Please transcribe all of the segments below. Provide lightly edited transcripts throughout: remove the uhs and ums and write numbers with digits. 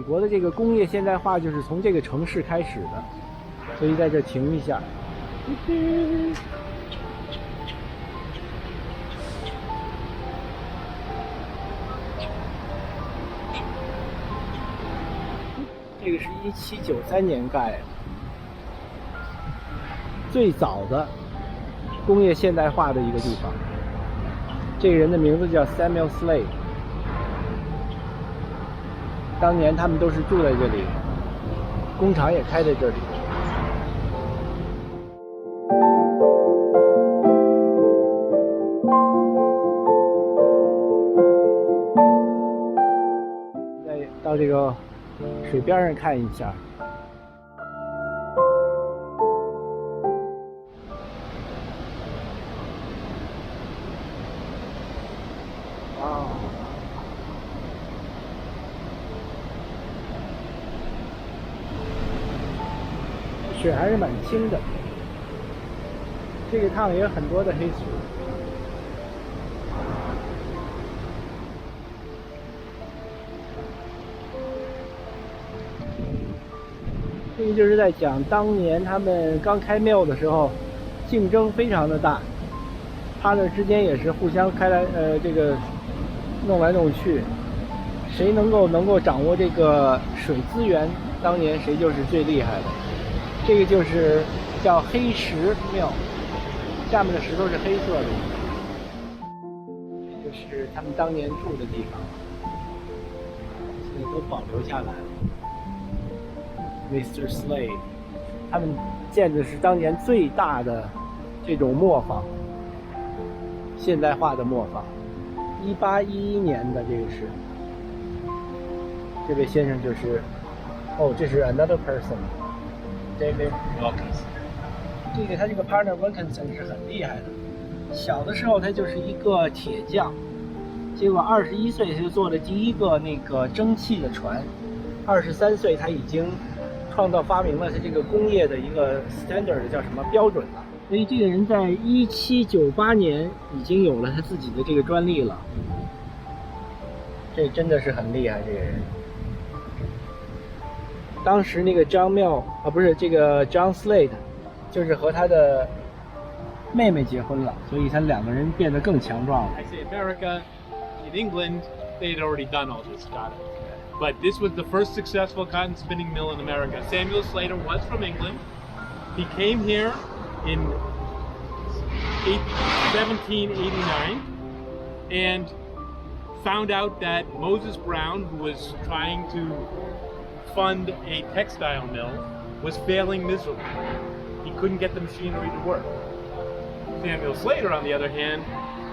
国的这个工业现代化就是从这个城市开始的，所以在这停一下。这个是1793年盖的，最早的工业现代化的一个地方。这个人的名字叫 Samuel Slater。当年他们都是住在这里，工厂也开在这里。再到这个水边上看一下。哇，水还是蛮清的。这个趟也有很多的黑水。这个就是在讲当年他们刚开庙的时候，竞争非常的大，他们之间也是互相这个弄来弄去，谁能够掌握这个水资源，当年谁就是最厉害的。这个就是叫黑石庙，下面的石头是黑色的，这就是他们当年住的地方，现在都保留下来了。Mr. Slater， 他们建的是当年最大的这种磨坊，现代化的磨坊。1811年的这个是，这位先生就是，哦，这是 another person，David Wilkinson。这个他这个 partner Wilkinson 是很厉害的，小的时候他就是一个铁匠，结果21岁他就做了第一个那个蒸汽的船，23岁他已经创造发明了他这个工业的一个 standard 叫什么标准了。所以这个人在1798年已经有了他自己的这个专利了，这真的是很厉害。这个人当时那个 John Mill 啊，不是这个 John Slater， 就是和他的妹妹结婚了，所以他两个人变得更强壮了。 I say America, in England, they had already done all this cotton. But this was the first successful cotton spinning mill in America. Samuel Slater was from England. He came here in 1789 and found out that Moses Brown, who was trying to fund a textile mill, was failing miserably. He couldn't get the machinery to work. Samuel Slater, on the other hand,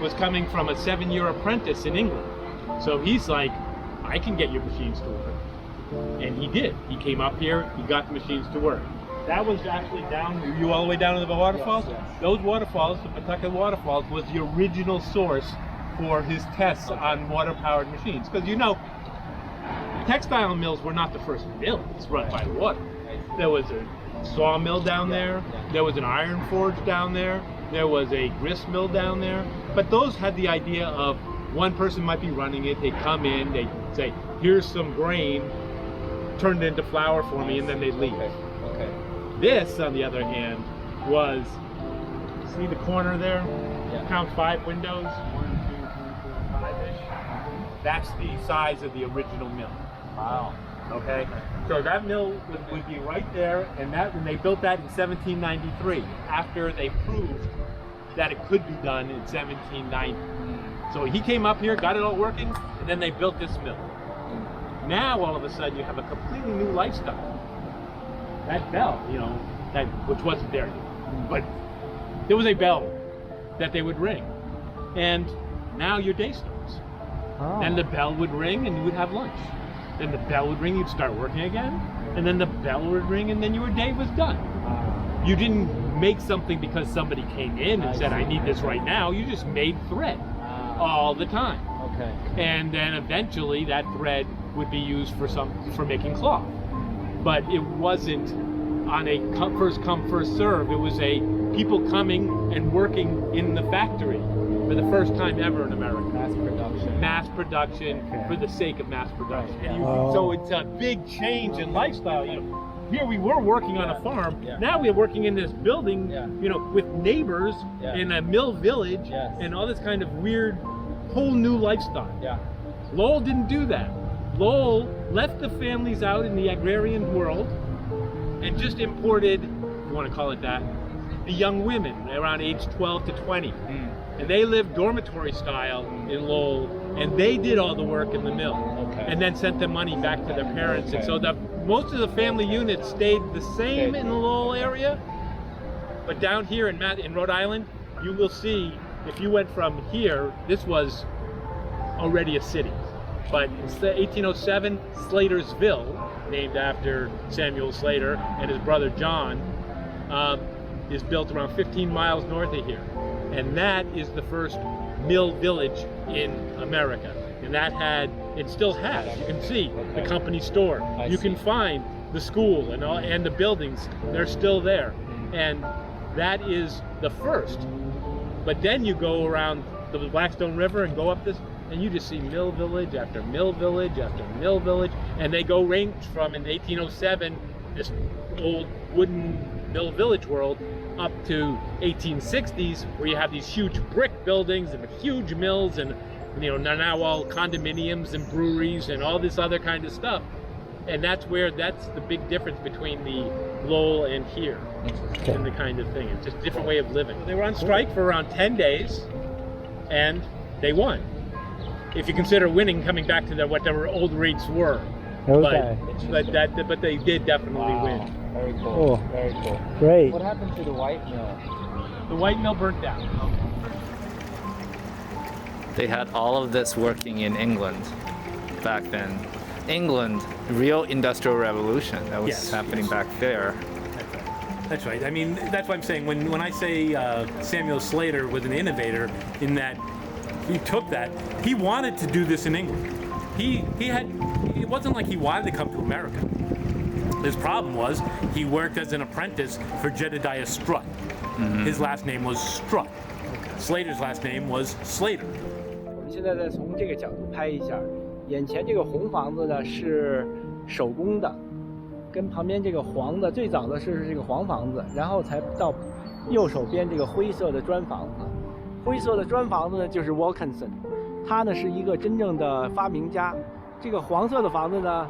was coming from a 7-year apprentice in England. So he's like, I can get your machines to work. And he did. He came up here, he got the machines to work. That was actually down, were you all the way down to the waterfalls? Yes, yes. Those waterfalls, the Pawtucket waterfalls, was the original source for his tests on water-powered machines. Because you know, textile mills were not the first mills run by water. There was a sawmill down there, there was an iron forge down there, there was a grist mill down there. But those had the idea of one person might be running it, they'd come in, they'd say, here's some grain, turn it into flour for me, and then they'd leave. Okay. This, on the other hand, was, see the corner there? Yeah. Count 5 windows, 1, 2, 3, 4, 5-ish. That's the size of the original mill. Wow. Okay? So that mill would be right there, and they built that in 1793, after they proved that it could be done in 1790. So he came up here, got it all working, and then they built this mill. Now, all of a sudden, you have a completely new lifestyle. That bell, you know, which wasn't there yet, but there was a bell that they would ring. And now your day starts. Oh. Then the bell would ring and you would have lunch. Then the bell would ring, you'd start working again. And then the bell would ring and then your day was done. You didn't make something because somebody came in and said, I need this right now. You just made thread all the time. Okay. And then eventually that thread would be used for making cloth. But it wasn't on a first come, first serve. It was a people coming and working in the factory for the first time ever in America. Mass production. Mass production Okay. for the sake of mass production. Right, And yeah. so it's a big change in lifestyle. Here we were working on a farm. Yeah. Now we're working in this building, Yeah. with neighbors Yeah. in a mill village Yes. and all this kind of weird, whole new lifestyle. Yeah. Lowell didn't do that. Lowell left the families out in the agrarian world and just imported, if you want to call it that, the young women around age 12 to 20. And they lived dormitory style in Lowell, and they did all the work in the mill. Okay. And then sent the money back to their parents. Okay. And so most of the family units stayed the same in the Lowell area. But down here in Rhode Island, you will see, if you went from here, this was already a city. But in 1807, Slatersville, named after Samuel Slater and his brother John, is built around 15 miles north of here. And that is the first mill village in America. And that had, it still has, you can see the company store. You can find the school and the buildings, they're still there. And that is the first. But then you go around the Blackstone River and go up this, and you just see mill village after mill village after mill village. And they go range from, in 1807, this old wooden mill village world, up to 1860s, where you have these huge brick buildings and huge mills, and now all condominiums and breweries and all this other kind of stuff. And that's the big difference between the Lowell and here, and the kind of thing. It's just a different way of living. They were on strike for around 10 days, and they won. If you consider winning, coming back to what their old rates were. Okay. But they did definitely win. Very cool. Very cool. Great. What happened to the white mill? The white mill burnt down. They had all of this working in England back then. England, real industrial revolution that was happening back there. That's right. I mean, that's what I'm saying. When I say Samuel Slater was an innovator, in that he took that, he wanted to do this in England. It wasn't like he wanted to come to America. His problem was he worked as an apprentice for Jedediah Strutt. His last name was Strutt. Slater's last name was Slater. 我们现在再从这个角度拍一下，眼前这个红房子呢是手工的，跟旁边这个黄的最早的是这个黄房子，然后才到右手边这个灰色的砖房子。灰色的砖房子呢就是 Wilkinson， 他呢是一个真正的发明家。这个黄色的房子呢，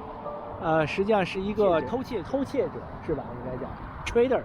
实际上是一个偷窃者是吧？应该叫 trader。